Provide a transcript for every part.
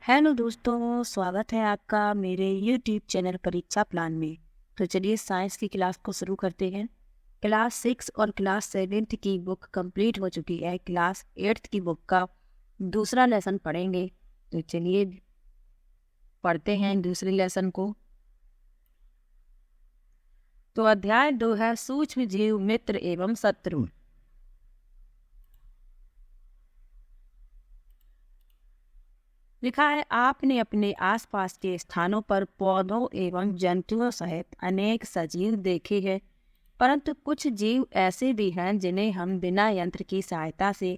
Hello दोस्तों, स्वागत है आपका मेरे YouTube चैनल परीक्षा प्लान में। तो चलिए साइंस की क्लास को शुरू करते हैं। क्लास 6 और क्लास 7 की बुक कंप्लीट हो चुकी है। क्लास 8 की बुक का दूसरा लेसन पढ़ेंगे। तो चलिए पढ़ते हैं दूसरे लेसन को। तो अध्याय 2 है सूक्ष्म जीव, मित्र एवं शत्रु। लिखा है, आपने अपने आसपास के स्थानों पर पौधों एवं जंतुओं सहित अनेक सजीव देखे हैं, परंतु कुछ जीव ऐसे भी हैं जिन्हें हम बिना यंत्र की सहायता से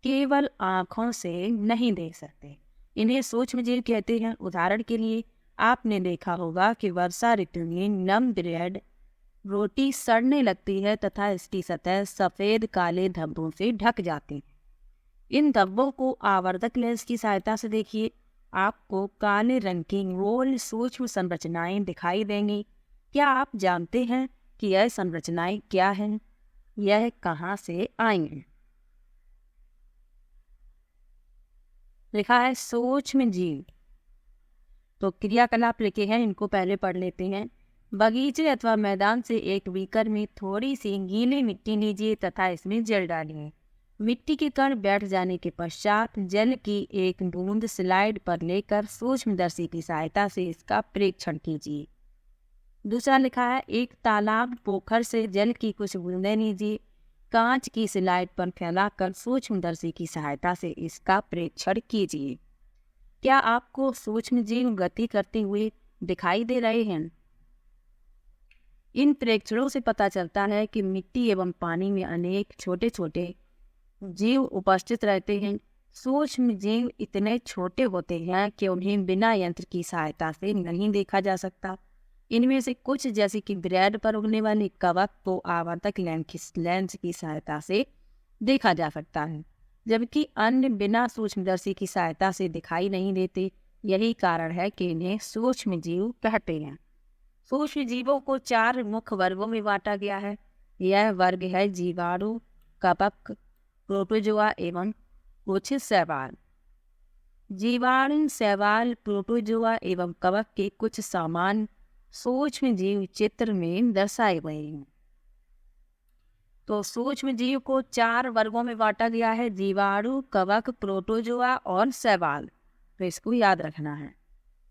केवल आँखों से नहीं देख सकते। इन्हें सूक्ष्म जीव कहते हैं। उदाहरण के लिए आपने देखा होगा कि वर्षा ऋतु में नम ब्रेड रोटी सड़ने लगती है तथा इसकी सतह सफ़ेद काले धब्बों से ढक जाती है। इन धब्बों को आवर्धक लेंस की सहायता से देखिए, आपको काले रंग की गोल सूक्ष्म संरचनाएं दिखाई देंगी। क्या आप जानते हैं कि यह संरचनाएं क्या हैं? यह कहाँ से आई हैं? लिखा है सूक्ष्म जीव। तो क्रियाकलाप लिखे हैं, इनको पहले पढ़ लेते हैं। बगीचे अथवा मैदान से एक बीकर में थोड़ी सी गीली मिट्टी लीजिए तथा इसमें जल डालिए। मिट्टी के कण बैठ जाने के पश्चात जल की एक बूंद स्लाइड पर लेकर सूक्ष्मदर्शी की सहायता से इसका प्रेक्षण कीजिए। दूसरा लिखा है, एक तालाब पोखर से जल की कुछ बूंदें लीजिए, कांच की स्लाइड पर फैलाकर सूक्ष्मदर्शी की सहायता से इसका प्रेक्षण कीजिए। क्या आपको सूक्ष्म जीव गति करते हुए दिखाई दे रहे हैं? इन प्रेक्षणों से पता चलता है कि मिट्टी एवं पानी में अनेक छोटे छोटे जीव उपस्थित रहते हैं। सूक्ष्म जीव इतने छोटे होते हैं कि उन्हें बिना यंत्र की सहायता से नहीं देखा जा सकता। इनमें से कुछ जैसे कि ब्रेड पर उगने वाले कवक को आवर्धक लेंस की सहायता से देखा जा सकता है, जबकि अन्य बिना सूक्ष्मदर्शी की सहायता से दिखाई नहीं देते। यही कारण है कि इन्हें सूक्ष्म जीव कहते हैं। सूक्ष्म जीवों को 4 मुख्य वर्गों में बांटा गया है। यह वर्ग है जीवाणु, कवक, प्रोटोजोआ एवं कुछ शैवाल। जीवाणु, शैवाल, प्रोटोजोआ एवं कवक के कुछ सामान्य सूक्ष्म जीव चित्र में दर्शाए गए हैं। तो सूक्ष्म जीव को 4 वर्गों में बांटा गया है, जीवाणु, कवक, प्रोटोजोआ और शैवाल। तो इसको याद रखना है।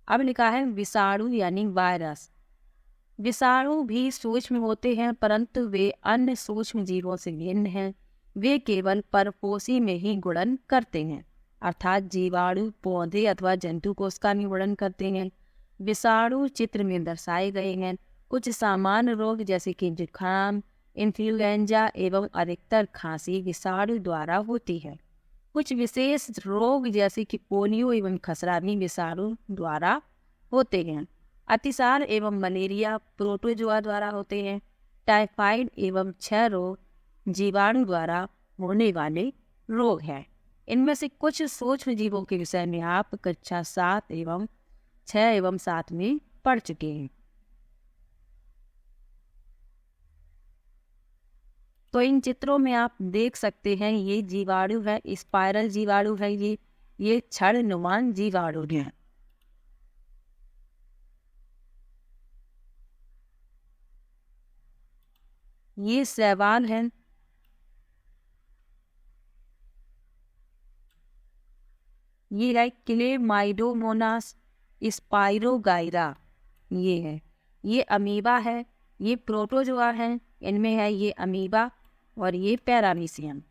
अब लिखा है विषाणु यानी वायरस। विषाणु भी सूक्ष्म होते हैं, परंतु वे अन्य सूक्ष्म जीवों से भिन्न हैं। वे केवल परपोषी में ही गुणन करते हैं, अर्थात जीवाणु पौधे अथवा जंतु कोशिका में गुणन करते हैं। विषाणु चित्र में दर्शाए गए हैं। कुछ सामान्य रोग जैसे कि जुकाम, इन्फ्लुएंजा एवं अधिकतर खांसी विषाणु द्वारा होती है। कुछ विशेष रोग जैसे कि पोलियो एवं खसरा भी विषाणु द्वारा होते हैं। अतिसार एवं मलेरिया प्रोटोजोआ द्वारा होते हैं। टाइफाइड एवं क्षय रोग जीवाणु द्वारा होने वाले रोग हैं। इनमें से कुछ सूक्ष्म जीवों के विषय में आप कक्षा 7 एवं 6 एवं 7 में पढ़ चुके हैं। तो इन चित्रों में आप देख सकते हैं, ये जीवाणु है, स्पाइरल जीवाणु है, ये छड़नुमा जीवाणु है। ये शैवाल है। ये है क्लेमाइडोमोनास स्पाइरोगाइरा, ये है। ये अमीबा है। ये प्रोटोजोआ है, इनमें है ये अमीबा और ये पैरामीशियम।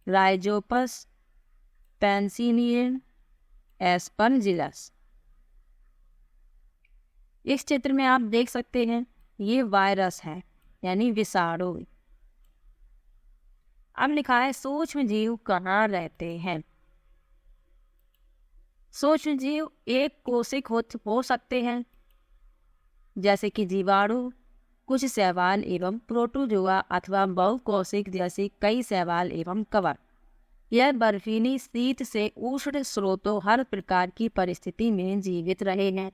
Rhizopus, पेंसिलियन, Aspergillus. इस चित्र में आप देख सकते हैं, ये वायरस है यानी विषाणु। अब लिखा है सूक्ष्म जीव कहाँ रहते हैं। सूक्ष्म जीव एक कोशिक हो सकते हैं, जैसे कि जीवाणु, कुछ शैवाल एवं प्रोटोजोआ अथवा बहुकोशिक जैसे कई शैवाल एवं कवक। यह बर्फीली शीत से उष्ण स्रोतों हर प्रकार की परिस्थिति में जीवित रहे हैं।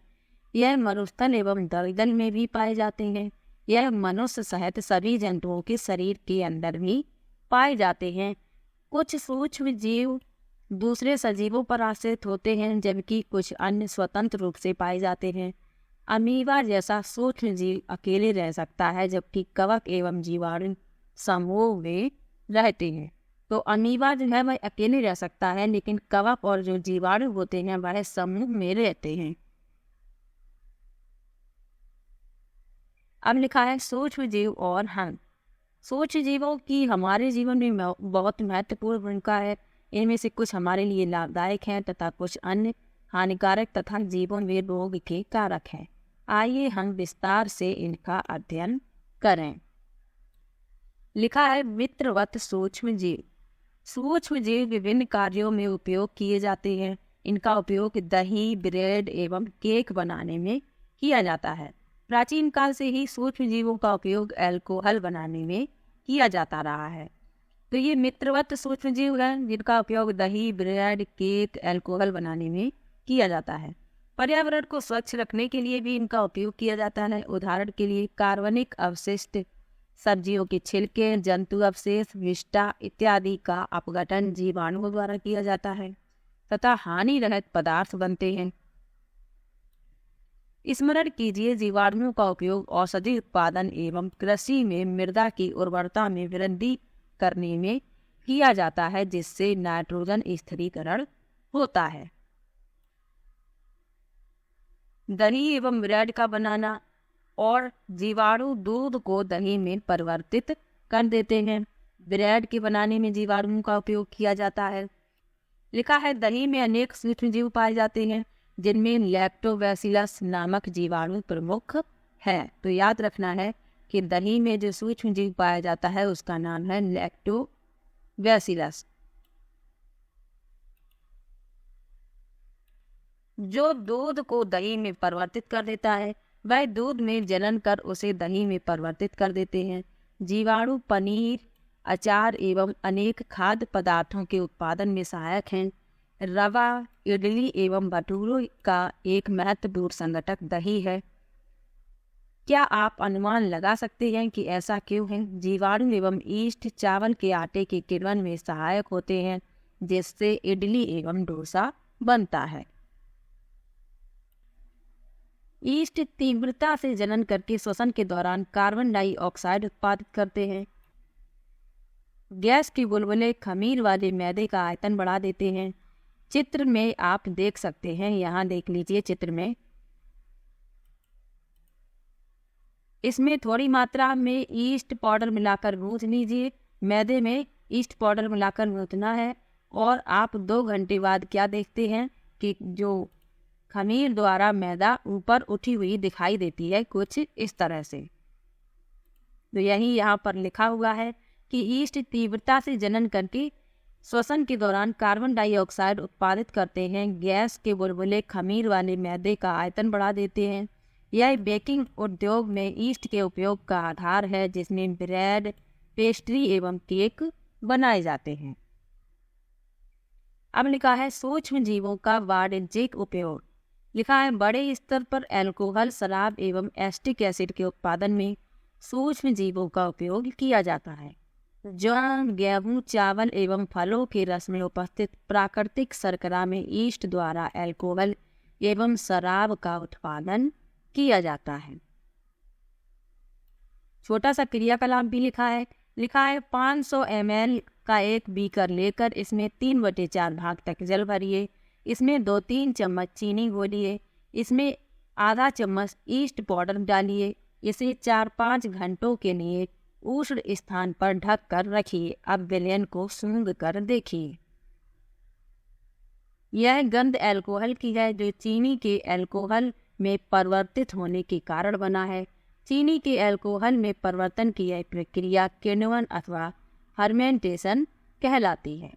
यह मरुस्थल एवं दलदल में भी पाए जाते हैं। यह मनुष्य सहित सभी जंतुओं के शरीर के अंदर भी पाए जाते हैं। कुछ सूक्ष्म जीव दूसरे सजीवों पर आश्रित होते हैं, जबकि कुछ अन्य स्वतंत्र रूप से पाए जाते हैं। अमीबा जैसा सूक्ष्म जीव अकेले रह सकता है, जबकि कवक एवं जीवाणु समूह में रहते हैं। तो अमीबा जो है वह अकेले रह सकता है, लेकिन कवक और जो जीवाणु होते हैं वह समूह में रहते हैं। अब लिखा है सूक्ष्म जीव और हम। सूक्ष्म जीवों की हमारे जीवन में बहुत महत्वपूर्ण भूमिका है। इनमें से कुछ हमारे लिए लाभदायक हैं तथा कुछ अन्य हानिकारक तथा जीवन में रोग के कारक हैं। आइए हम विस्तार से इनका अध्ययन करें। लिखा है मित्रवत सूक्ष्म जीव। सूक्ष्म जीव विभिन्न कार्यों में उपयोग किए जाते हैं। इनका उपयोग दही, ब्रेड एवं केक बनाने में किया जाता है। प्राचीन काल से ही सूक्ष्म जीवों का उपयोग अल्कोहल बनाने में किया जाता रहा है। तो ये मित्रवत सूक्ष्म जीव हैं जिनका उपयोग दही, ब्रेड, केक, अल्कोहल बनाने में किया जाता है। पर्यावरण को स्वच्छ रखने के लिए भी इनका उपयोग किया जाता है। उदाहरण के लिए कार्बनिक अवशिष्ट, सब्जियों के छिलके, जंतु अवशेष, विष्ठा इत्यादि का अपघटन जीवाणुओं द्वारा किया जाता है तथा हानि रहित पदार्थ बनते हैं। स्मरण कीजिए, जीवाणुओं का उपयोग औषधि उत्पादन एवं कृषि में मृदा की उर्वरता में वृद्धि करने में किया जाता है, जिससे नाइट्रोजन स्थिरीकरण होता है। दही एवं ब्रेड का बनाना और जीवाणु दूध को दही में परिवर्तित कर देते हैं। ब्रेड के बनाने में जीवाणुओं का उपयोग किया जाता है। लिखा है दही में अनेक सूक्ष्म जीव पाए जाते हैं, जिनमें लैक्टोबैसिलस नामक जीवाणु प्रमुख है। तो याद रखना है कि दही में जो सूक्ष्म जीव पाया जाता है उसका नाम है लैक्टोबैसिलस। जो दूध को दही में परिवर्तित कर देता है वह दूध में जलन कर उसे दही में परिवर्तित कर देते हैं। जीवाणु पनीर, अचार एवं अनेक खाद्य पदार्थों के उत्पादन में सहायक हैं। रवा, इडली एवं भटूरों का एक महत्वपूर्ण संघटक दही है। क्या आप अनुमान लगा सकते हैं कि ऐसा क्यों है? जीवाणु एवं ईस्ट चावल के आटे के किण्वन में सहायक होते हैं, जिससे इडली एवं डोसा बनता है। ईस्ट तीव्रता से जनन करके श्वसन के दौरान कार्बन डाइऑक्साइड उत्पादित करते हैं। गैस के बुलबुले खमीर वाले मैदे का आयतन बढ़ा देते हैं। चित्र में आप देख सकते हैं, यहाँ देख लीजिए चित्र में, इसमें थोड़ी मात्रा में ईस्ट पाउडर मिलाकर गूंथ लीजिए। मैदे में ईस्ट पाउडर मिलाकर गूंथना है और आप 2 घंटे बाद क्या देखते हैं कि जो खमीर द्वारा मैदा ऊपर उठी हुई दिखाई देती है, कुछ इस तरह से। तो यही यहाँ पर लिखा हुआ है कि ईस्ट तीव्रता से जनन करके श्वसन के दौरान कार्बन डाइऑक्साइड उत्पादित करते हैं। गैस के बुलबुले खमीर वाले मैदे का आयतन बढ़ा देते हैं। यह बेकिंग उद्योग में ईस्ट के उपयोग का आधार है, जिसमें ब्रेड, पेस्ट्री एवं केक बनाए जाते हैं। अब लिखा है सूक्ष्म जीवों का वाणिज्यिक उपयोग। लिखा है बड़े स्तर पर अल्कोहल, शराब एवं एस्टिक एसिड के उत्पादन में सूक्ष्म जीवों का उपयोग किया जाता है। जौ, गेहूं, चावल एवं फलों के रस में उपस्थित प्राकृतिक शर्करा में ईस्ट द्वारा अल्कोहल एवं शराब का उत्पादन किया जाता है। छोटा सा क्रियाकलाप भी लिखा है। लिखा है 500 ml का एक बीकर लेकर इसमें 3/4 भाग तक जल भरिए। इसमें 2-3 चम्मच चीनी घोलिए। इसमें आधा चम्मच ईस्ट पाउडर डालिए। इसे 4-5 घंटों के लिए उष्ण स्थान पर ढक कर रखिए। अब विलयन को सूंघ कर देखिए। यह गंध अल्कोहल की है, जो चीनी के अल्कोहल में परिवर्तित होने के कारण बना है। चीनी के अल्कोहल में परिवर्तन की यह प्रक्रिया किण्वन अथवा फर्मेंटेशन कहलाती है।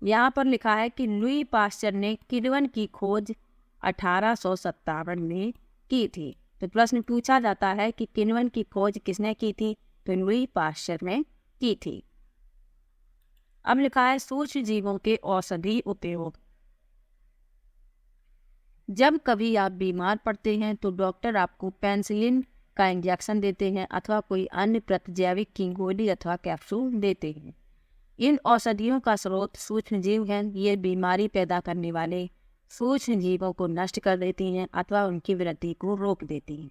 यहाँ पर लिखा है कि लुई पाश्चर ने किण्वन की खोज 1857 में की थी। तो प्रश्न पूछा जाता है कि किण्वन की खोज किसने की थी? तो लुई पाश्चर ने की थी। अब लिखा है सूक्ष्म जीवों के औषधि उपयोग। जब कभी आप बीमार पड़ते हैं तो डॉक्टर आपको पेनिसिलिन का इंजेक्शन देते हैं अथवा कोई अन्य प्रतिजैविक की गोली अथवा कैप्सूल देते हैं। इन औषधियों का स्रोत सूक्ष्म जीव हैं। ये बीमारी पैदा करने वाले सूक्ष्म जीवों को नष्ट कर देती हैं अथवा उनकी वृद्धि को रोक देती हैं।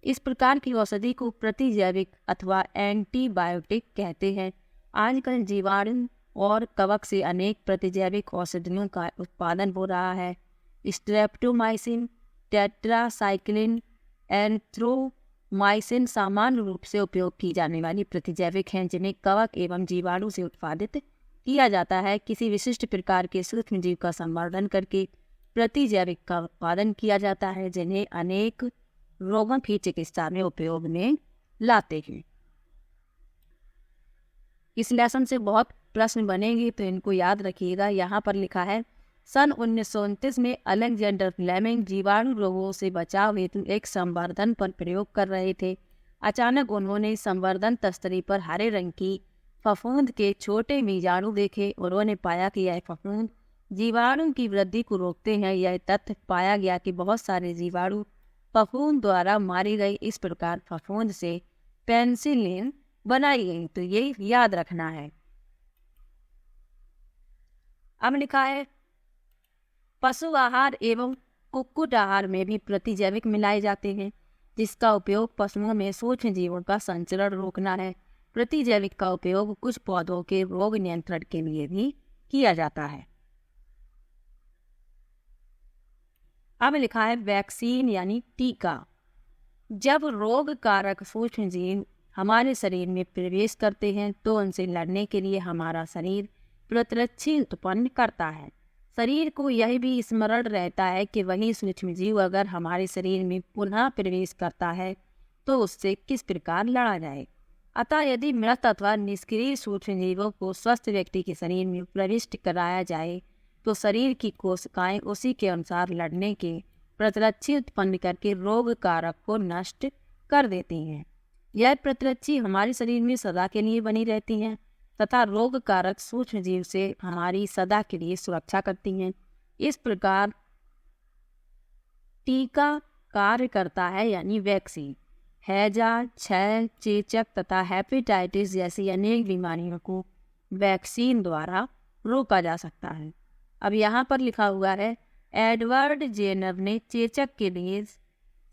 इस प्रकार की औषधि को प्रतिजैविक अथवा एंटीबायोटिक कहते हैं। आजकल जीवाणु और कवक से अनेक प्रतिजैविक औषधियों का उत्पादन हो रहा है। स्ट्रेप्टोमाइसिन, टेट्रासाइक्लिन, एरिथ्रोमाइसिन सामान्य रूप से उपयोग की जाने वाली प्रतिजैविक हैं, जिन्हें कवक एवं जीवाणु से उत्पादित किया जाता है। किसी विशिष्ट प्रकार के सूक्ष्म जीव का संवर्धन करके प्रतिजैविक का उत्पादन किया जाता है, जिन्हें अनेक रोगों की चिकित्सा में उपयोग में लाते हैं। इस लेसन से बहुत प्रश्न बनेंगे, तो इनको याद रखिएगा। यहाँ पर लिखा है, सन 1929 में अलेक्जेंडर फ्लेमिंग जीवाणु रोगों से बचाव हेतु एक संवर्धन पर प्रयोग कर रहे थे। अचानक उन्होंने संवर्धन तस्तरी पर हरे रंग की फफूंद के छोटे बीजाणु देखे। उन्होंने पाया कि यह फफूंद जीवाणु की वृद्धि को रोकते हैं। यह तथ्य पाया गया कि बहुत सारे जीवाणु फफूंद द्वारा मारी गई। इस प्रकार फफूंद से पेनिसिलिन बनाई गई। तो ये याद रखना है। अब लिखा है, पशु आहार एवं कुक्कुट आहार में भी प्रतिजैविक मिलाए जाते हैं, जिसका उपयोग पशुओं में सूक्ष्म जीवों का संचरण रोकना है। प्रतिजैविक का उपयोग कुछ पौधों के रोग नियंत्रण के लिए भी किया जाता है। अब लिखा है, वैक्सीन यानी टीका। जब रोग कारक सूक्ष्म जीव हमारे शरीर में प्रवेश करते हैं तो उनसे लड़ने के लिए हमारा शरीर प्रतिरक्षी उत्पन्न करता है। शरीर को यह भी स्मरण रहता है कि वही सूक्ष्म जीव अगर हमारे शरीर में पुनः प्रवेश करता है तो उससे किस प्रकार लड़ा जाए। अतः यदि मृत अथवा निष्क्रिय सूक्ष्म जीवों को स्वस्थ व्यक्ति के शरीर में प्रविष्ट कराया जाए तो शरीर की कोशिकाएं उसी के अनुसार लड़ने के प्रतिरक्षी उत्पन्न करके रोग कारक को नष्ट कर देती हैं। यह प्रतिरक्षी हमारे शरीर में सदा के लिए बनी रहती हैं तथा रोग कारक सूक्ष्म जीव से हमारी सदा के लिए सुरक्षा करती हैं। इस प्रकार टीका कार्य करता है, यानी वैक्सीन। हैजा, क्षय, चेचक तथा हेपेटाइटिस जैसी अनेक बीमारियों को वैक्सीन द्वारा रोका जा सकता है। अब यहाँ पर लिखा हुआ है, एडवर्ड जेनर ने चेचक के लिए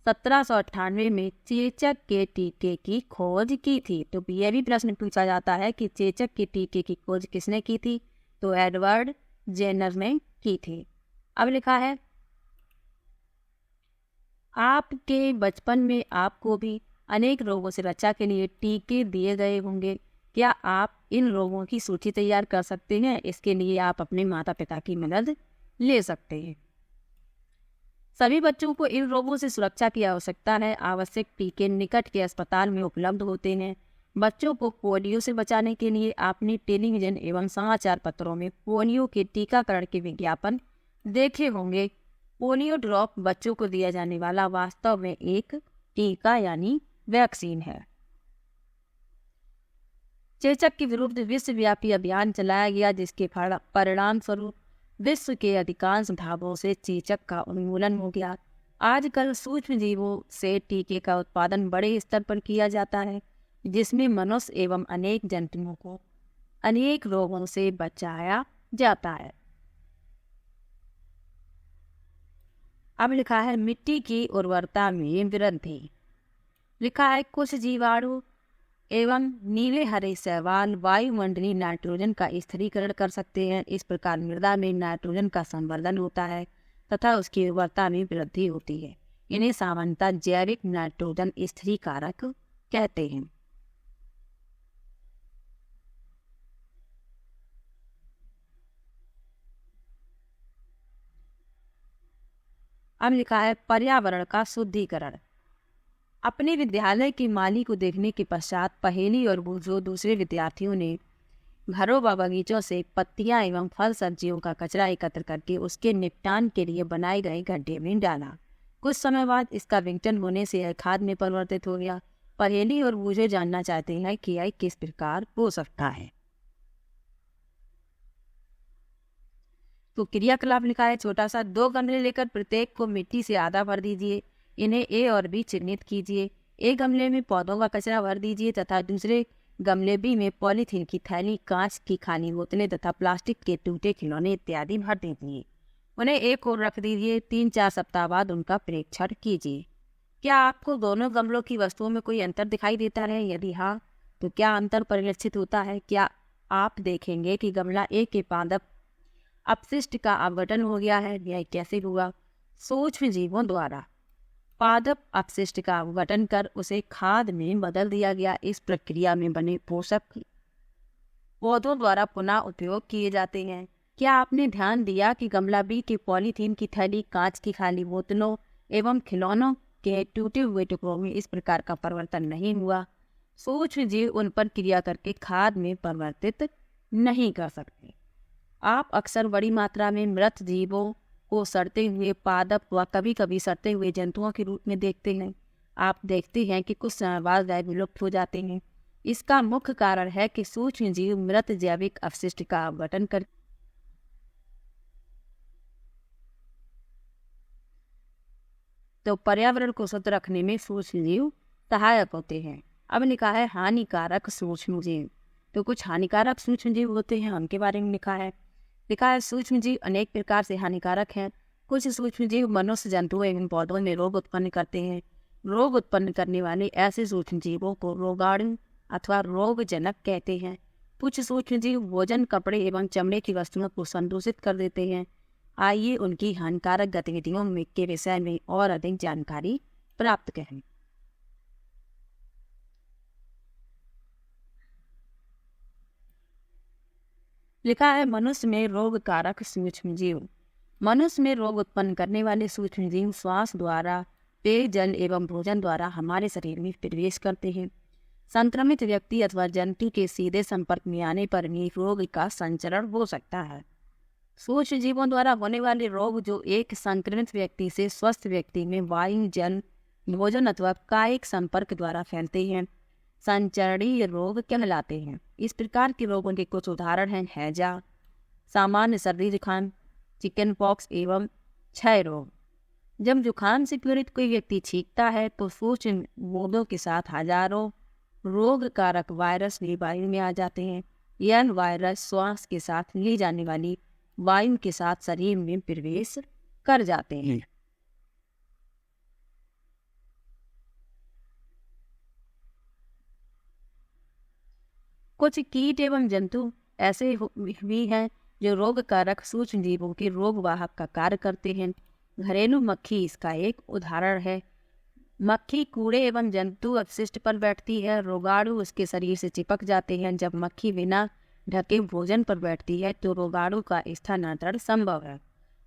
1798 में चेचक के टीके की खोज की थी। तो यह भी प्रश्न पूछा जाता है कि चेचक के टीके की खोज किसने की थी? तो एडवर्ड जेनर ने की थी। अब लिखा है, आपके बचपन में आपको भी अनेक रोगों से रक्षा के लिए टीके दिए गए होंगे। क्या आप इन रोगों की सूची तैयार कर सकते हैं? इसके लिए आप अपने माता पिता की मदद ले सकते हैं। सभी बच्चों को इन रोगों से सुरक्षा की आवश्यकता है। आवश्यक टीके निकट के अस्पताल में उपलब्ध होते हैं। बच्चों को पोलियो से बचाने के लिए आपने टेलीविजन एवं समाचार पत्रों में पोलियो के टीकाकरण के विज्ञापन देखे होंगे। पोलियो ड्रॉप बच्चों को दिया जाने वाला वास्तव में एक टीका यानी वैक्सीन है। चेचक के विरुद्ध विश्वव्यापी अभियान चलाया गया, जिसके परिणाम स्वरूप विश्व के अधिकांश भागों से चेचक का उन्मूलन हो गया। आजकल सूक्ष्म जीवों से टीके का उत्पादन बड़े स्तर पर किया जाता है, जिसमें मनुष्य एवं अनेक जंतुओं को अनेक रोगों से बचाया जाता है। अब लिखा है, मिट्टी की उर्वरता में वृद्धि। लिखा है, कुछ जीवाणु एवं नीले हरे शैवाल वायुमंडलीय नाइट्रोजन का स्थिरीकरण कर सकते हैं। इस प्रकार मृदा में नाइट्रोजन का संवर्धन होता है तथा उसकी उर्वरता में वृद्धि होती है। इन्हें सामान्यतः जैविक नाइट्रोजन स्थिरीकारक कहते हैं। अब लिखा है, पर्यावरण का शुद्धिकरण। अपने विद्यालय की माली को देखने के पश्चात पहेली और बूझो दूसरे विद्यार्थियों ने घरों व बगीचों से पत्तियां एवं फल सब्जियों का कचरा एकत्र करके उसके निपटान के लिए बनाए गए गड्ढे में डाला। कुछ समय बाद इसका विघटन होने से यह खाद में परिवर्तित हो गया। पहेली और बूझो जानना चाहते हैं कि यह किस प्रकार हो सकता है। तो क्रियाकलाप लिखा है, छोटा सा 2 गमले लेकर प्रत्येक को मिट्टी से आधा भर दीजिए। इन्हें ए और बी चिन्हित कीजिए। एक गमले में पौधों का कचरा भर दीजिए तथा दूसरे गमले बी में पॉलीथीन की थैली, कांच की खाली बोतलें तथा प्लास्टिक के टूटे खिलौने इत्यादि भर दीजिए। उन्हें एक ओर रख दीजिए। 3-4 सप्ताह बाद उनका परीक्षण कीजिए। क्या आपको दोनों गमलों की वस्तुओं में कोई अंतर दिखाई देता है? यदि हाँ, तो क्या अंतर परिलक्षित होता है? क्या आप देखेंगे कि गमला ए के पादप अपशिष्ट का अपघटन हो गया है? यह कैसे हुआ? सूक्ष्म जीवों द्वारा पादप अपशिष्ट का अपघटन कर उसे खाद में बदल दिया गया। इस प्रक्रिया में बने पोषक पौधों द्वारा पुनः उपयोग किए जाते हैं। क्या आपने ध्यान दिया कि गमला बी के पॉलीथीन की थैली, कांच की खाली बोतलों एवं खिलौनों के टूटे हुए टुकड़ों में इस प्रकार का परिवर्तन नहीं हुआ? सूक्ष्म जीव उन पर क्रिया करके खाद में परिवर्तित नहीं कर सकते। आप अक्सर बड़ी मात्रा में मृत जीवों को सड़ते हुए पादप व कभी कभी सड़ते हुए जंतुओं के रूप में देखते हैं। आप देखते हैं कि कुछ समय बाद वे विलुप्त हो जाते हैं। इसका मुख्य कारण है कि सूक्ष्म जीव मृत जैविक अपशिष्ट का अपघटन कर तो पर्यावरण को शुद्ध रखने में सूक्ष्म जीव सहायक होते हैं। अब लिखा है हानिकारक सूक्ष्म जीव। तो कुछ हानिकारक सूक्ष्म जीव होते हैं, उनके बारे में लिखा है सूक्ष्म जीव अनेक प्रकार से हानिकारक हैं। कुछ सूक्ष्म जीव मनुष्य, जंतुओं एवं पौधों में रोग उत्पन्न करते हैं। रोग उत्पन्न करने वाले ऐसे सूक्ष्म जीवों को रोगाणु अथवा रोगजनक कहते हैं। कुछ सूक्ष्म जीव भोजन, कपड़े एवं चमड़े की वस्तुओं को संदूषित कर देते हैं। आइए उनकी हानिकारक गतिविधियों के विषय में और अधिक जानकारी प्राप्त करें। लिखा है मनुष्य में रोगकारक सूक्ष्म जीव। मनुष्य में रोग उत्पन्न करने वाले सूक्ष्म जीव श्वास द्वारा, पेयजल एवं भोजन द्वारा हमारे शरीर में प्रवेश करते हैं। संक्रमित व्यक्ति अथवा जंतु के सीधे संपर्क में आने पर भी रोग का संचरण हो सकता है। सूक्ष्म जीवों द्वारा होने वाले रोग जो एक संक्रमित व्यक्ति से स्वस्थ व्यक्ति में वायु, जल, भोजन अथवा कायिक संपर्क द्वारा फैलते हैं, संचरणीय रोग कहलाते हैं। इस प्रकार के रोगों के कुछ उदाहरण हैं हैजा, सामान्य सर्दी जुकाम, चिकन पॉक्स एवं क्षय रोग। जब जुकाम से पीड़ित कोई व्यक्ति छींकता है तो सूक्ष्म बूंदों के साथ हजारों रोग कारक वायरस भी वायु में आ जाते हैं। यह वायरस श्वास के साथ ली जाने वाली वायु के साथ शरीर में प्रवेश कर जाते हैं। कुछ कीट एवं जंतु ऐसे भी हैं जो रोग कारक सूक्ष्म जीवों के रोग वाहक का कार्य करते हैं। घरेलू मक्खी इसका एक उदाहरण है। मक्खी कूड़े एवं जंतु अपशिष्ट पर बैठती है। रोगाणु उसके शरीर से चिपक जाते हैं। जब मक्खी बिना ढके भोजन पर बैठती है तो रोगाणु का स्थानांतरण संभव है।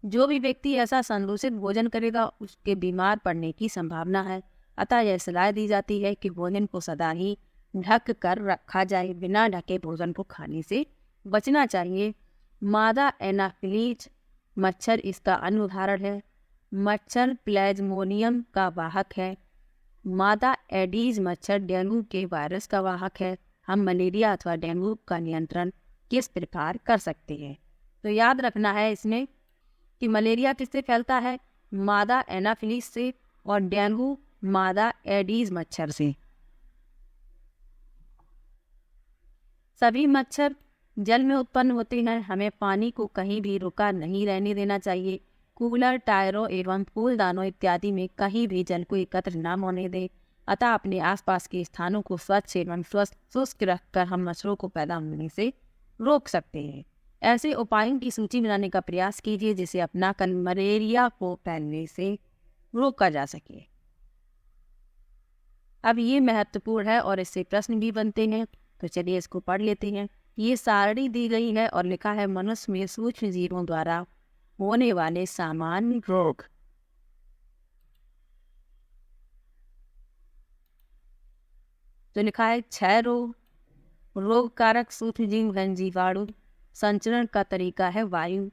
जो भी व्यक्ति ऐसा संदूषित भोजन करेगा उसके बीमार पड़ने की संभावना है। अतः यह सलाह दी जाती है कि भोजन को सदा ही ढक कर रखा जाए। बिना ढके भोजन को खाने से बचना चाहिए। मादा एनाफिलीज मच्छर इसका अन्य उदाहरण है। मच्छर प्लेज्मोनियम का वाहक है। मादा एडीज मच्छर डेंगू के वायरस का वाहक है। हम मलेरिया अथवा डेंगू का नियंत्रण किस प्रकार कर सकते हैं? तो याद रखना है इसमें कि मलेरिया किससे फैलता है? मादा एनाफिलीज से, और डेंगू मादा एडीज मच्छर से। सभी मच्छर जल में उत्पन्न होते हैं। हमें पानी को कहीं भी रुका नहीं रहने देना चाहिए। कूलर, टायरों एवं फूलदानों इत्यादि में कहीं भी जल को एकत्र न होने दें। अतः अपने आसपास के स्थानों को स्वच्छ एवं शुष्क रखकर हम मच्छरों को पैदा होने से रोक सकते हैं। ऐसे उपायों की सूची बनाने का प्रयास कीजिए जिसे अपनाकर मलेरिया को फैलने से रोका जा सके। अब ये महत्वपूर्ण है और इससे प्रश्न भी बनते हैं, तो चलिए इसको पढ़ लेते हैं। ये सारणी दी गई है और लिखा है मनुष्य में सूक्ष्म जीवों द्वारा होने वाले सामान्य रोग। तो लिखा है क्षय रोग, रोग कारक सूक्ष्म जीव हैं जीवाणु। संचरण का तरीका है वायु,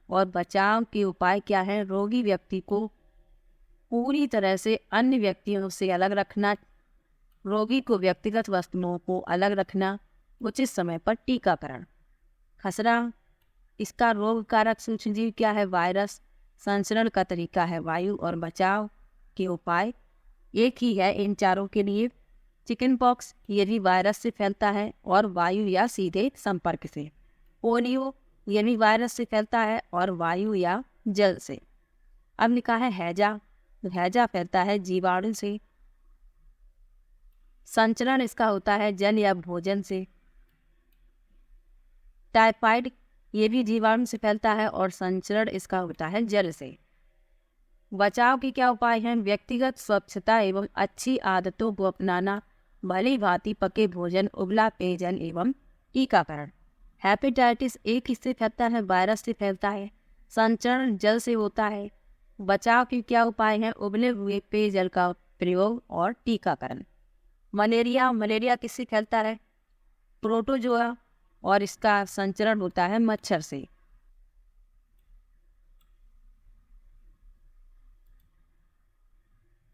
और बचाव के उपाय क्या है? रोगी व्यक्ति को पूरी तरह से अन्य व्यक्तियों से अलग रखना, रोगी को व्यक्तिगत वस्तुओं को अलग रखना, उचित समय पर टीकाकरण। खसरा, इसका रोग कारक सूक्ष्म जीव क्या है? वायरस। संचरण का तरीका है वायु, और बचाव के उपाय एक ही है इन चारों के लिए। चिकन पॉक्स ये भी वायरस से फैलता है और वायु या सीधे संपर्क से। पोलियो ये भी वायरस से फैलता है और वायु या जल से। अब लिखा है हैजा, तो हैजा फैलता है जीवाणु से। संचरण इसका होता है जल या भोजन से। टाइफाइड ये भी जीवाणु से फैलता है और संचरण इसका होता है जल से। बचाव के क्या उपाय हैं? व्यक्तिगत स्वच्छता एवं अच्छी आदतों को अपनाना, भली भांति पके भोजन, उबला पेयजल एवं टीकाकरण। हेपेटाइटिस ए किससे फैलता है? वायरस से फैलता है। संचरण जल से होता है। बचाव के क्या उपाय हैं? उबले हुए पेयजल का प्रयोग और टीकाकरण। मलेरिया किससे फैलता है? प्रोटोजोआ, और इसका संचरण होता है मच्छर से।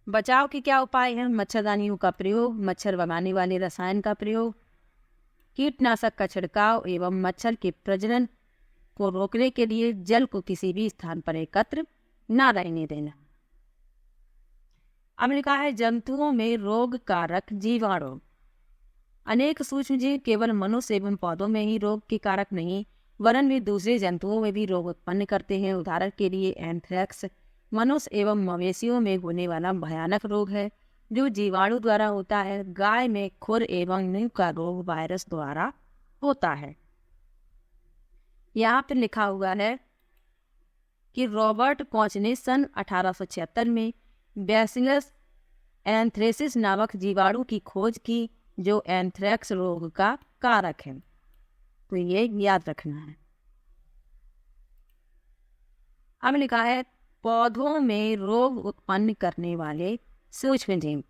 बचाव के क्या उपाय हैं? मच्छरदानियों का प्रयोग, मच्छर भगाने वाले रसायन का प्रयोग, कीटनाशक का छिड़काव एवं मच्छर के प्रजनन को रोकने के लिए जल को किसी भी स्थान पर एकत्र न रहने देना। अब लिखा है जंतुओं में रोग कारक जीवाणु। अनेक सूक्ष्मजीव केवल मनुष्य एवं पौधों में ही रोग के कारक नहीं, वरन वे दूसरे जंतुओं में भी रोग उत्पन्न करते हैं। उदाहरण के लिए एंथ्रेक्स मनुष्य एवं मवेशियों में होने वाला भयानक रोग है जो जीवाणु द्वारा होता है। गाय में खुर एवं नींव का रोग वायरस द्वारा होता है। यहाँ पर लिखा हुआ है कि रॉबर्ट कॉच ने सन 1876 में बैसिलस एंथ्रेसिस नामक जीवाणु की खोज की जो एंथ्रेक्स रोग का कारक है, तो ये याद रखना है। अब लिखा है पौधों में रोग उत्पन्न करने वाले सूक्ष्मजीव।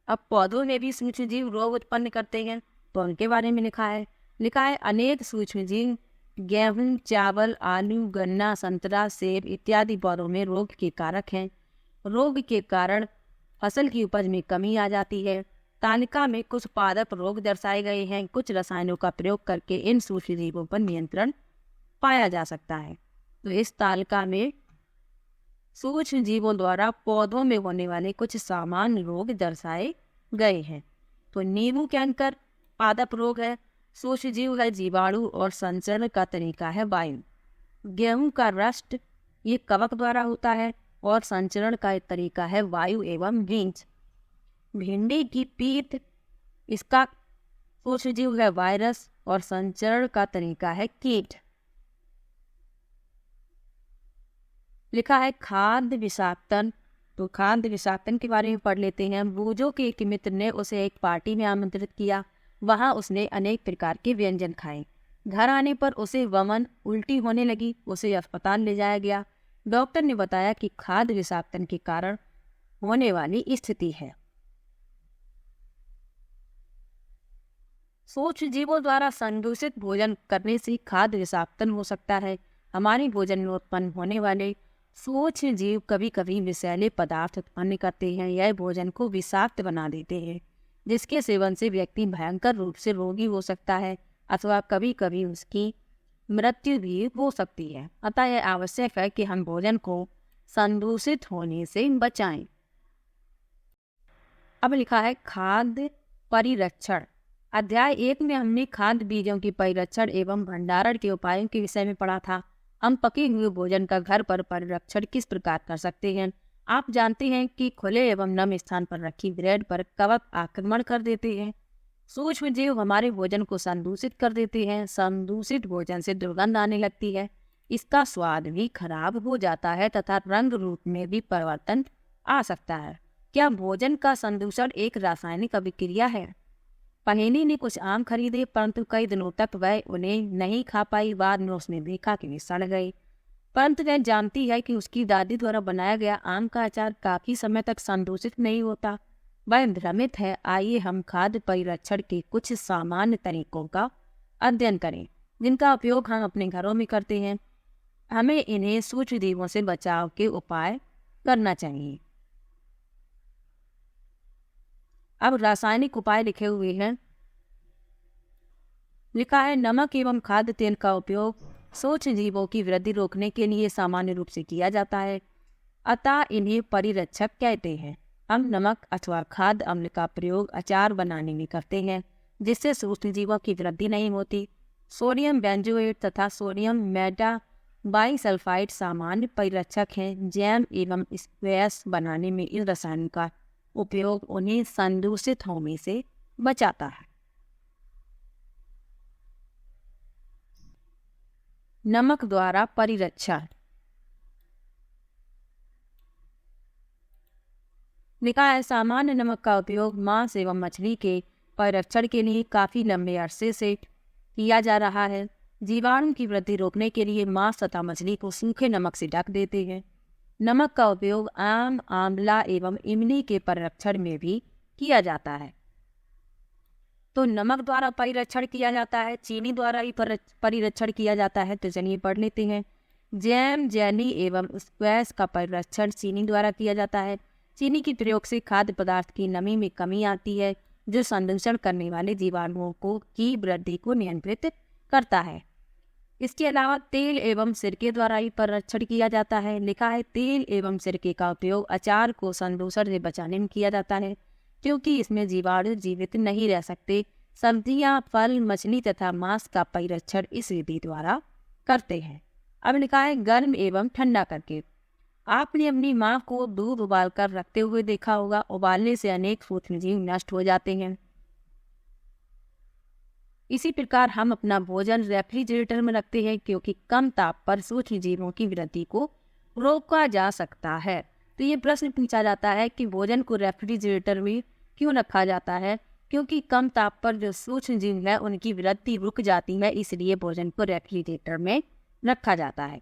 अब पौधों में भी सूक्ष्मजीव रोग उत्पन्न करते हैं, तो उनके बारे में लिखा है अनेक सूक्ष्मजीव गेहूं, चावल, आलू, गन्ना, संतरा, सेब इत्यादि पौधों में रोग के कारक हैं। रोग के कारण फसल की उपज में कमी आ जाती है। तालिका में कुछ पादप रोग दर्शाए गए हैं। कुछ रसायनों का प्रयोग करके इन सूक्ष्मजीवों पर नियंत्रण पाया जा सकता है। तो इस तालिका में सूक्ष्मजीवों द्वारा पौधों में होने वाले कुछ सामान्य रोग दर्शाए गए हैं। तो नींबू कैंकर पादप रोग है, सूक्ष्मजीव है जीवाणु और संचरण का तरीका है वायु। गेहूं का रस्ट ये कवक द्वारा होता है और संचरण का तरीका है वायु एवं बीज। भिंडी की पीत इसका सूक्ष्मजीव है वायरस और संचरण का तरीका है कीट। लिखा है खाद्य विषाक्तन, तो खाद्य विषाक्तन के बारे में पढ़ लेते हैं। बूजो के एक मित्र ने उसे एक पार्टी में आमंत्रित किया। वहां उसने अनेक प्रकार के व्यंजन खाए। घर आने पर उसे वमन उल्टी होने लगी। उसे अस्पताल ले जाया गया। डॉक्टर ने बताया कि खाद्य विषाक्तन के कारण होने वाली स्थिति है। सूक्ष्मजीवों द्वारा संदूषित भोजन करने से खाद्य विषाक्तन हो सकता है। हमारे भोजन में उत्पन्न होने वाले सूक्ष्मजीव कभी कभी विषैले पदार्थ उत्पन्न करते हैं। यह भोजन को विषाक्त बना देते हैं, जिसके सेवन से व्यक्ति भयंकर रूप से रोगी हो सकता है अथवा कभी कभी उसकी मृत्यु भी हो सकती है। अतः यह आवश्यक है कि हम भोजन को संदूषित होने से बचाएं। अब लिखा है खाद्य परिरक्षण। अध्याय 1 में हमने खाद्य बीजों की परिरक्षण एवं भंडारण के उपायों के विषय में पढ़ा था। हम पके हुए भोजन का घर पर परिरक्षण किस प्रकार कर सकते हैं? आप जानते हैं कि खुले एवं नम स्थान पर रखी ब्रेड पर कवक आक्रमण कर देते हैं। सूक्ष्मजीव हमारे भोजन को संदूषित कर देते हैं। संदूषित भोजन से दुर्गंध आने लगती है। इसका स्वाद भी खराब हो जाता है तथा रंग रूप में भी परिवर्तन आ सकता है। क्या भोजन का संदूषण एक रासायनिक अभिक्रिया है? पहेली ने कुछ आम खरीदे, परंतु कई दिनों तक वह उन्हें नहीं खा पाई। बाद में उसने देखा कि वे सड़ गए, परंतु वह जानती है कि उसकी दादी द्वारा बनाया गया आम का अचार काफी समय तक संदूषित नहीं होता। वह भ्रमित है। आइए हम खाद्य परिरक्षण के कुछ सामान्य तरीकों का अध्ययन करें, जिनका उपयोग हम अपने घरों में करते हैं। हमें इन्हें सूक्ष्मजीवों से बचाव के उपाय करना चाहिए। अब रासायनिक उपाय लिखे हुए हैं। लिखा है नमक एवं खाद्य तेल का उपयोग सूक्ष्मजीवों की वृद्धि रोकने के लिए सामान्य रूप से किया जाता है। अतः इन्हें परिरक्षक कहते हैं। हम नमक अथवा खाद्य अम्ल का प्रयोग अचार बनाने में करते हैं, जिससे सूक्ष्मजीवों की वृद्धि नहीं होती। सोडियम बेंजोएट तथा सोडियम मेटाबाइसल्फाइड सामान्य परिरक्षक हैं। जैम एवं स्क्वैश बनाने में इन रसायनों का उपयोग उन्हें संदूषित होने से बचाता है। नमक द्वारा परिरक्षण। लिखा है, सामान्य नमक का उपयोग मांस एवं मछली के परिरक्षण के लिए काफी लंबे अरसे से किया जा रहा है। जीवाणु की वृद्धि रोकने के लिए मांस तथा मछली को सूखे नमक से ढक देते हैं। नमक का उपयोग आम, आंवला एवं इमली के परिरक्षण में भी किया जाता है। तो नमक द्वारा परिरक्षण किया जाता है, चीनी द्वारा ही परिरक्षण किया जाता है। तो चलिए पढ़ लेते हैं। जैम, जेली एवं स्क्वैश का परिरक्षण चीनी द्वारा किया जाता है। चीनी के प्रयोग से खाद्य पदार्थ की नमी में कमी आती है, जो संदूषण करने वाले जीवाणुओं की वृद्धि को नियंत्रित करता है। इसके अलावा तेल एवं सिरके द्वारा ही परिरक्षण किया जाता है। लिखा है, तेल एवं सिरके का उपयोग अचार को संदूषण से बचाने में किया जाता है, क्योंकि इसमें जीवाणु जीवित नहीं रह सकते। सब्जियां, फल, मछली तथा मांस का परिरक्षण इस विधि द्वारा करते हैं। अब लिखा है, गर्म एवं ठंडा करके। आपने अपनी माँ को दूध उबालकर रखते हुए देखा होगा। उबालने से अनेक सूक्ष्मजीव नष्ट हो जाते हैं। इसी प्रकार हम अपना भोजन रेफ्रिजरेटर में रखते हैं, क्योंकि कम ताप पर सूक्ष्मजीवों की वृद्धि को रोका जा सकता है। तो ये प्रश्न पूछा जाता है कि भोजन को रेफ्रिजरेटर में क्यों रखा जाता है? क्योंकि कम ताप पर जो सूक्ष्मजीव है उनकी वृद्धि रुक जाती है, इसलिए भोजन को रेफ्रिजरेटर में रखा जाता है।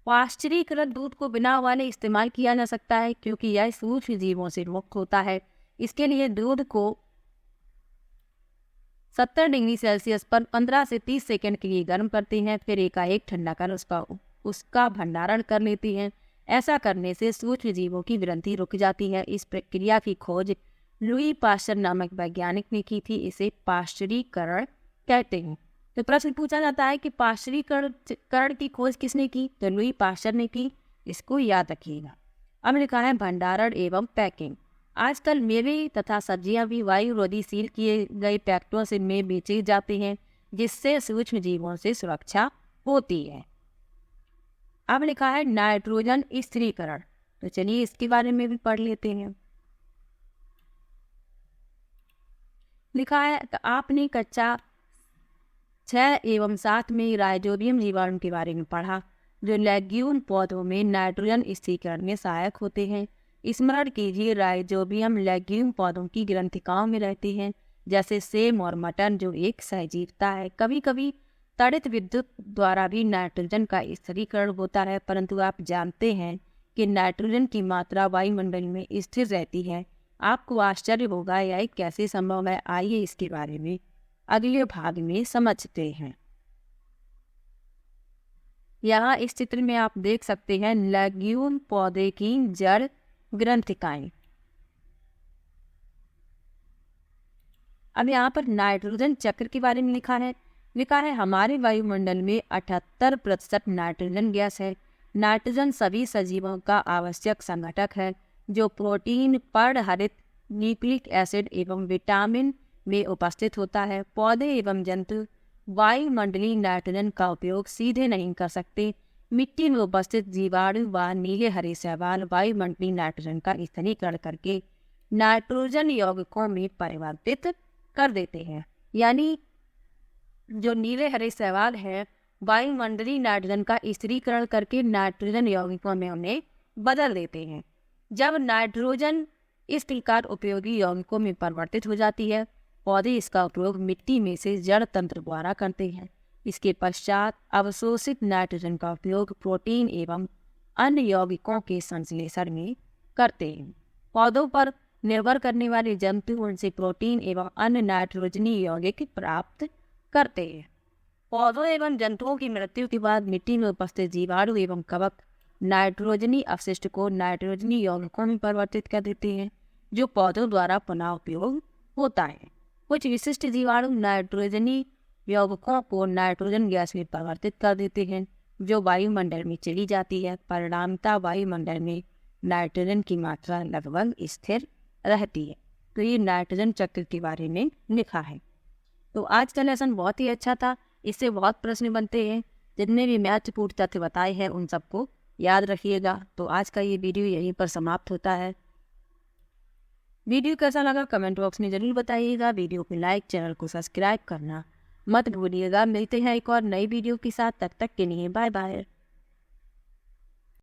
पाश्चरीकृत दूध को बिना उबाले इस्तेमाल किया जा सकता है, क्योंकि यह सूक्ष्मजीवों से मुक्त होता है। इसके लिए दूध को 70 डिग्री सेल्सियस पर 15 से 30 सेकंड के लिए गर्म करते हैं, फिर एकाएक ठंडा कर उसका भंडारण कर लेते हैं। ऐसा करने से सूक्ष्मजीवों की वृद्धि रुक जाती है। इस प्रक्रिया की खोज लुई पाश्चर नामक वैज्ञानिक ने की थी। इसे पाश्चरीकरण कहते हैं। तो प्रश्न पूछा जाता है कि पाश्चरीकरण की खोज किसने की? तो लुई पाश्चर ने की। इसको याद रखिएगा। अब लिखा है, भंडारण एवं पैकिंग। आजकल मेवे तथा सब्जियां भी वायुरोधी सील किए गए पैकेटों से में बेचे जाते हैं, जिससे सूक्ष्म जीवों से सुरक्षा होती है। अब लिखा है, नाइट्रोजन स्थिरीकरण। तो चलिए इसके बारे में भी पढ़ लेते हैं। लिखा है, आपने कक्षा 6 एवं 7 में राइजोबियम जीवाणु के बारे में पढ़ा, जो लेग्यूम पौधों में नाइट्रोजन स्थिरीकरण में सहायक होते हैं। स्मरण कीजिए, राइजोबियम लेग्यूम पौधों की ग्रंथिकाओं में रहते हैं, जैसे सेम और मटन, जो एक सहजीवता है। कभी कभी तड़ित विद्युत द्वारा भी नाइट्रोजन का स्थिरीकरण होता है, परंतु आप जानते हैं कि नाइट्रोजन की मात्रा वायुमंडल में स्थिर रहती है। आपको आश्चर्य होगा, यह कैसे संभव है? आइए इसके बारे में अगले भाग में समझते हैं। यहाँ इस चित्र में आप देख सकते हैं लेग्यूम पौधे की जड़ ग्रंथिकाएं। अब यहाँ पर नाइट्रोजन चक्र के बारे में लिखा है, हमारे वायुमंडल में 78% नाइट्रोजन गैस है। नाइट्रोजन सभी सजीवों का आवश्यक संघटक है, जो प्रोटीन, पर्णहरित, न्यूक्लिक एसिड एवं विटामिन में उपस्थित होता है। पौधे एवं जंतु वायुमंडलीय नाइट्रोजन का उपयोग सीधे नहीं कर सकते। मिट्टी में उपस्थित जीवाणु व नीले हरे शैवाल वायुमंडलीय नाइट्रोजन का स्थिरीकरण करके नाइट्रोजन यौगिकों में परिवर्तित कर देते हैं। यानी जो नीले हरे शैवाल है, वायुमंडलीय नाइट्रोजन का स्थिरीकरण करके नाइट्रोजन यौगिकों में उन्हें बदल देते हैं। जब नाइट्रोजन इस प्रकार उपयोगी यौगिकों में परिवर्तित हो जाती है, पौधे इसका उपयोग मिट्टी में से जड़ तंत्र द्वारा करते हैं। इसके पश्चात अवशोषित नाइट्रोजन का उपयोग प्रोटीन एवं अन्य यौगिकों के संश्लेषण में करते हैं। पौधों पर निर्भर करने वाले जंतु उनसे प्रोटीन एवं अन्य नाइट्रोजनी यौगिक प्राप्त करते हैं। पौधों एवं जंतुओं की मृत्यु के बाद मिट्टी में उपस्थित जीवाणु एवं कवक नाइट्रोजनी अपशिष्ट को नाइट्रोजनी यौगिकों में परिवर्तित कर देते हैं, जो पौधों द्वारा पुनः उपयोग होता है। कुछ विशिष्ट जीवाणु नाइट्रोजनी यौगिकों को नाइट्रोजन गैस में परिवर्तित कर देते हैं। जो वायुमंडल में चली जाती है। परिणामतः वायुमंडल में नाइट्रोजन की मात्रा लगभग स्थिर रहती है। तो ये नाइट्रोजन चक्र के बारे में लिखा है। तो आज का लेसन बहुत ही अच्छा था, इससे बहुत प्रश्न बनते हैं। जितने भी महत्वपूर्ण तथ्य बताए हैं उन सबको याद रखिएगा। तो आज का ये वीडियो यहीं पर समाप्त होता है। वीडियो कैसा लगा कमेंट बॉक्स में ज़रूर बताइएगा। वीडियो को लाइक, चैनल को सब्सक्राइब करना मत भूलिएगा। मिलते हैं एक और नई वीडियो के साथ, तब तक के लिए बाय बाय।